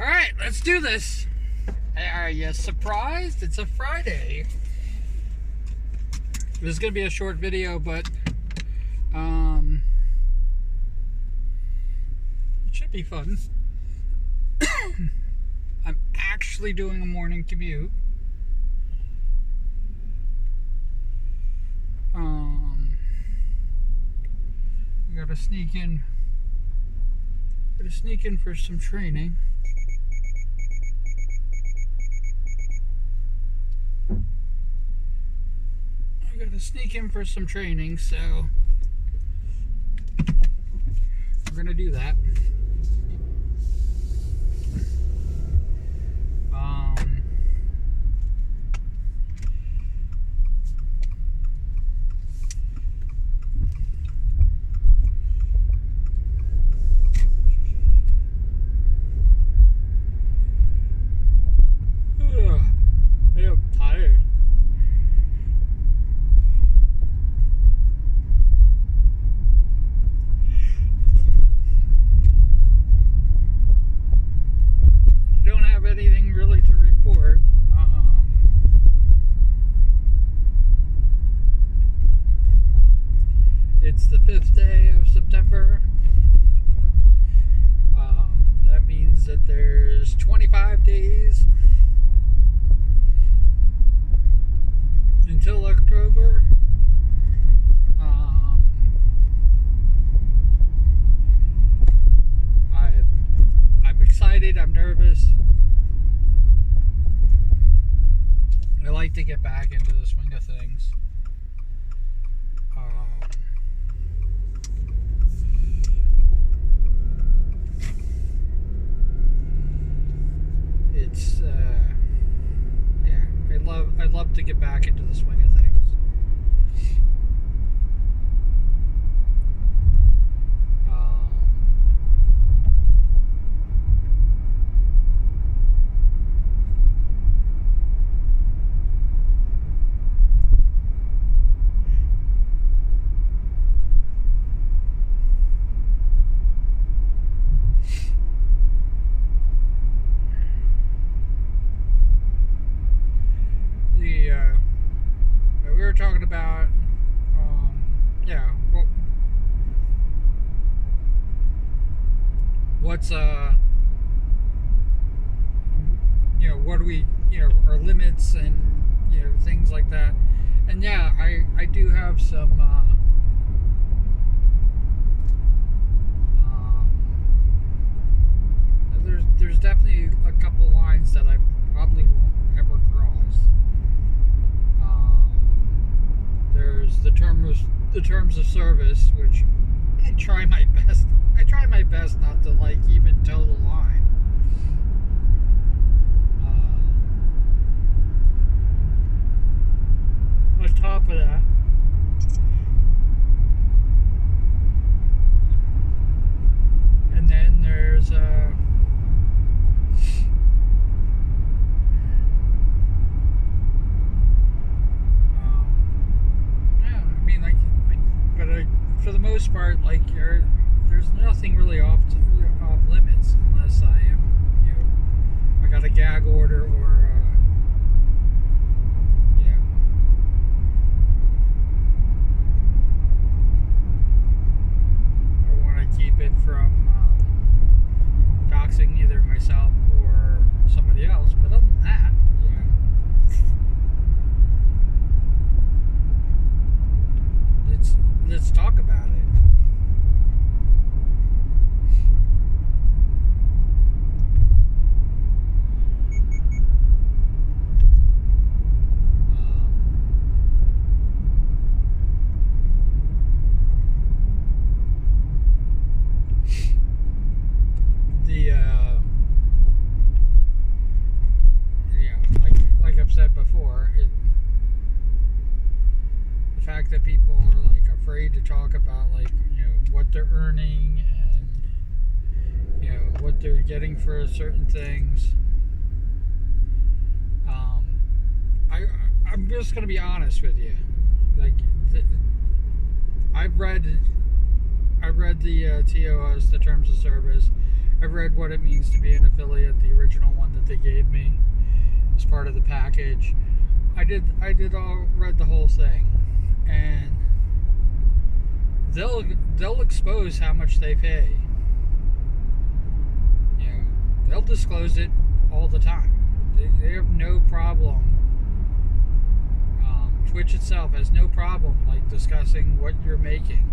Alright, let's do this. Are you surprised? It's a Friday. This is going to be a short video, but it should be fun. I'm actually doing a morning commute. I gotta sneak in. For some training. So we're gonna do that. I'm tired. Anything really to report. It's the 5th day of September. That means that there's 25 days until October. I'm excited. I'm nervous. I like to get back into the swing of things. It's yeah. I love to get back into the swing of things. We were talking about, what's what do we, our limits and things like that, and I do have some there's definitely a couple lines that I probably won't ever cross. There's the terms of service, which I try my best not to even toe the line. On top of that, and then there's for the most part, there's nothing really off limits unless I am, I got a gag order or I want to keep it from doxing either myself or somebody else. But other than that, let's talk about it. Like I've said before, the fact that people are afraid to talk about what they're earning and what they're getting for certain things. I'm just gonna be honest with you. I've read the TOS, the terms of service. I've read what it means to be an affiliate, the original one that they gave me as part of the package. I read the whole thing, and they'll expose how much they pay. You know, they'll disclose it all the time. They have no problem. Twitch itself has no problem like discussing what you're making.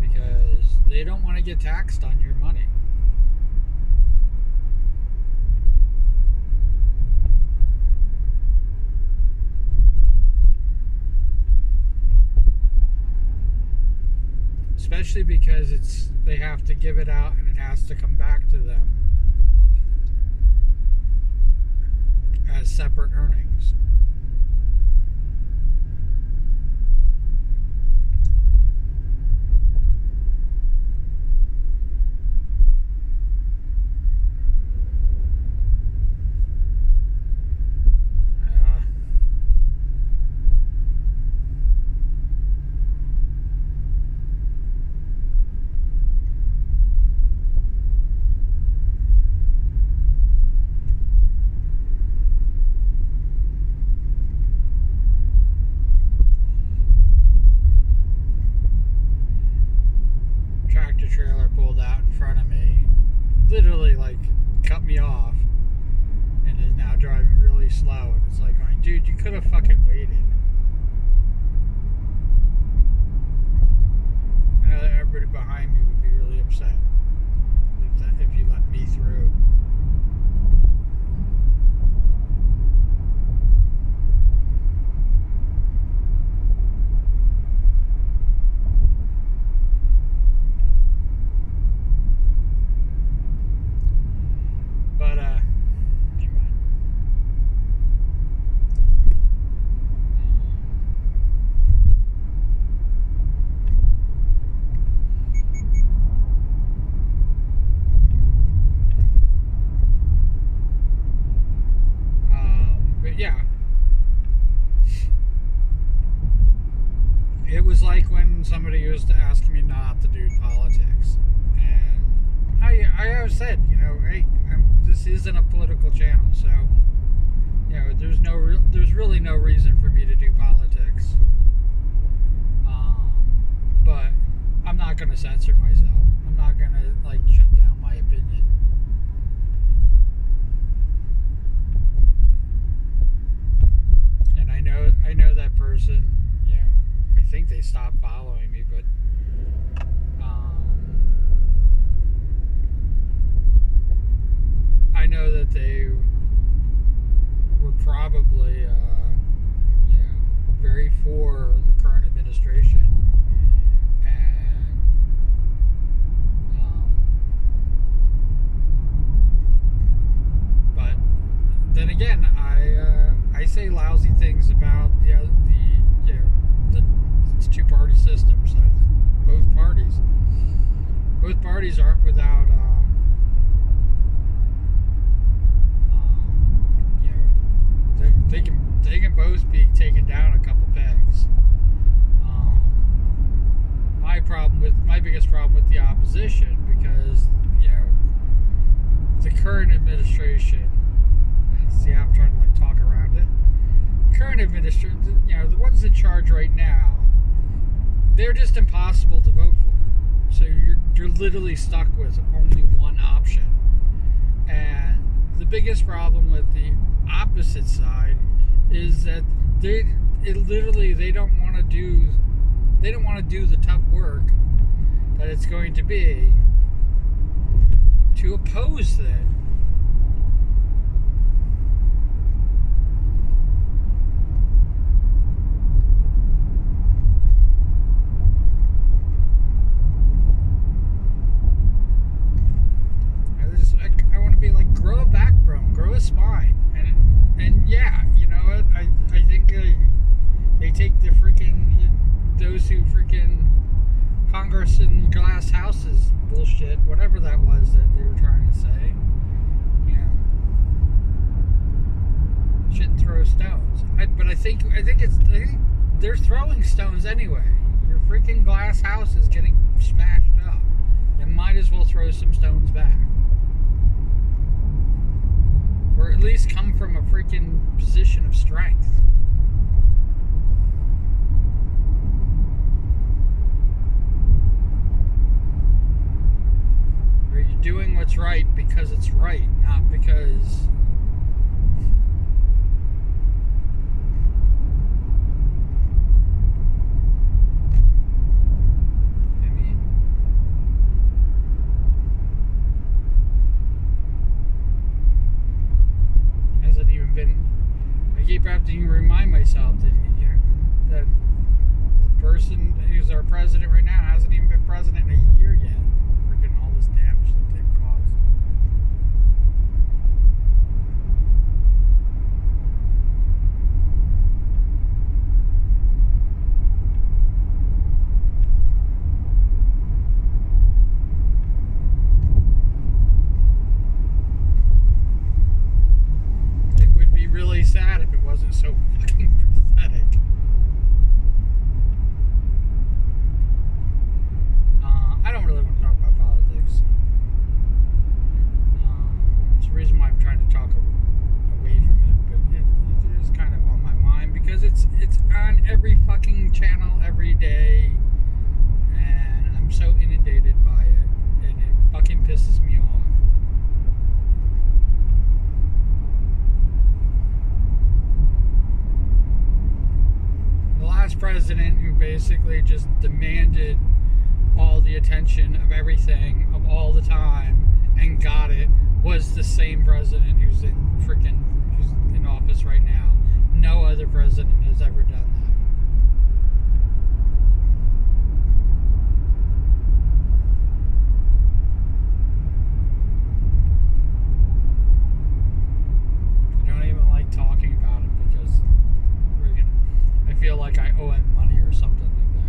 Because they don't want to get taxed on your money. Especially because they have to give it out and it has to come back to them as separate earnings. Trailer pulled out in front of me, literally like cut me off, and is now driving really slow. And it's like, going, dude, you could have fucking waited. I know that everybody behind me would be really upset if you let me through. Yeah. It was like when somebody used to ask me not to do politics. And I have said, hey, this isn't a political channel, so, there's really no reason for me to do politics. But I'm not going to censor myself. I'm not going to, shut down my opinion. I know that person, I think they stopped following me, but I know that they were probably very for the current administration, and but then again, I say lousy things about the two-party system. So both parties aren't without they can both be taken down a couple pegs. My biggest problem with the opposition, because the current administration. See, I'm trying to talk around it. Current administration, the ones in charge right now, they're just impossible to vote for. So you're literally stuck with only one option. And the biggest problem with the opposite side is that they don't want to do the tough work that it's going to be to oppose that. Grow a backbone, grow a spine, and yeah, you know what? I think they take the those who Congress and glass houses bullshit, whatever that was that they were trying to say. Shouldn't throw stones. But I think they're throwing stones anyway. Your freaking glass house is getting smashed up. You might as well throw some stones back. Or at least come from a freaking position of strength. Are you doing what's right because it's right, not because... I keep having to remind myself that the person who's our president right now hasn't even been president in a year yet. Freaking all this damage that they've caused. Really sad if it wasn't so fucking pathetic. I don't really want to talk about politics. It's the reason why I'm trying to talk away from it, but it is kind of on my mind because it's on every fucking channel every day, and I'm so inundated by it, and it fucking pisses me off. Last president who basically just demanded all the attention of everything of all the time and got it was the same president who's in office right now. No other president has ever done that. I don't even like talking about it because I feel like I owe him money or something like that.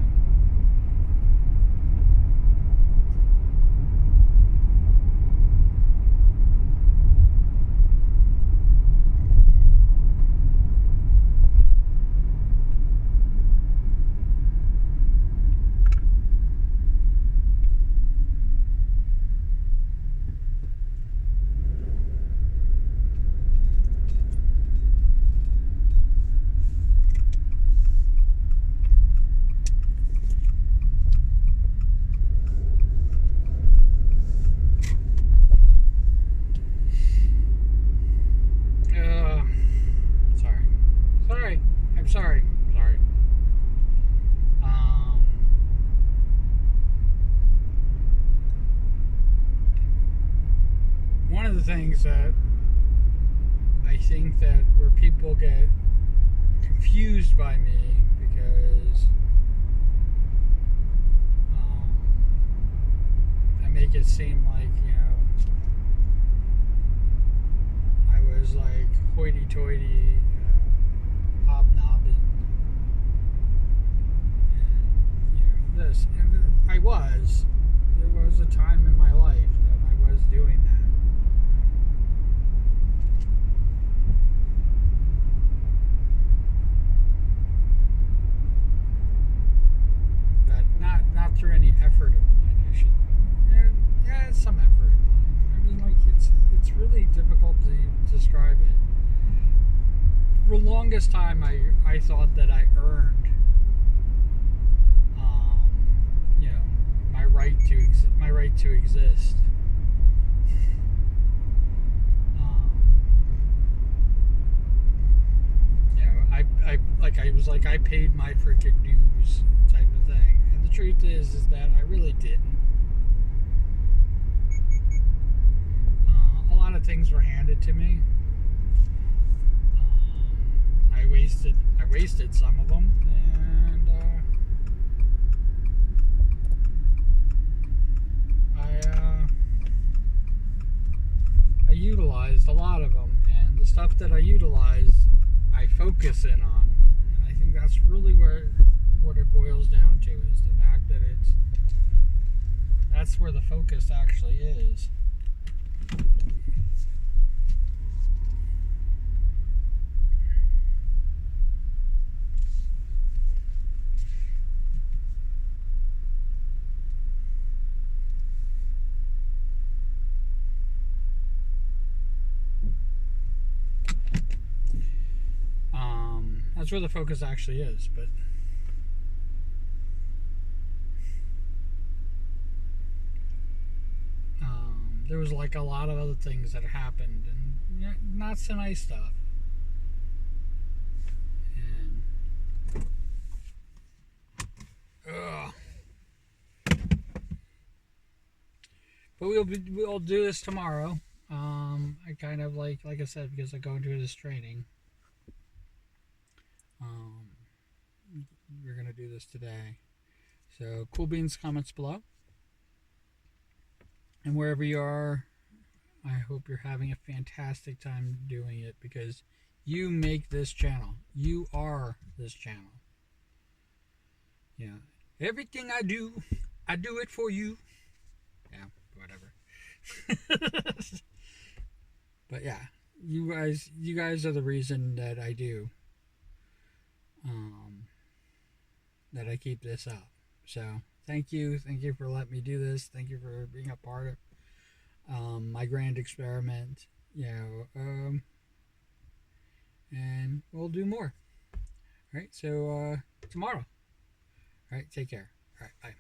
Sorry. One of the things that I think that where people get confused by me because I make it seem like, I was like hoity-toity, hobnobbing, and this, and I was. There was a time in my life that I was doing that. But not through any effort of mine. I should. Yeah, it's some effort of mine. I mean, like it's really difficult to describe it. For the longest time, I thought that I earned, my right to exist. I paid my freaking dues type of thing. And the truth is that I really didn't. A lot of things were handed to me. I wasted some of them, and I utilized a lot of them, and the stuff that I utilized, I focus in on, and I think that's really what it boils down to, is the fact that that's where the focus actually is. That's where the focus actually is. But there was like a lot of other things that happened, and not so nice stuff. And ugh. But we'll do this tomorrow. I kind of like I said, because I go into this training. Um, we're gonna do this today. So cool beans comments below, and wherever you are, I hope you're having a fantastic time doing it, because you make this channel. You are this channel. Yeah. Everything I do it for you. Yeah, whatever. But yeah, you guys are the reason that I do. That I keep this up. So thank you for letting me do this. Thank you for being a part of my grand experiment. And we'll do more. All right, so tomorrow. All right, take care. All right, bye.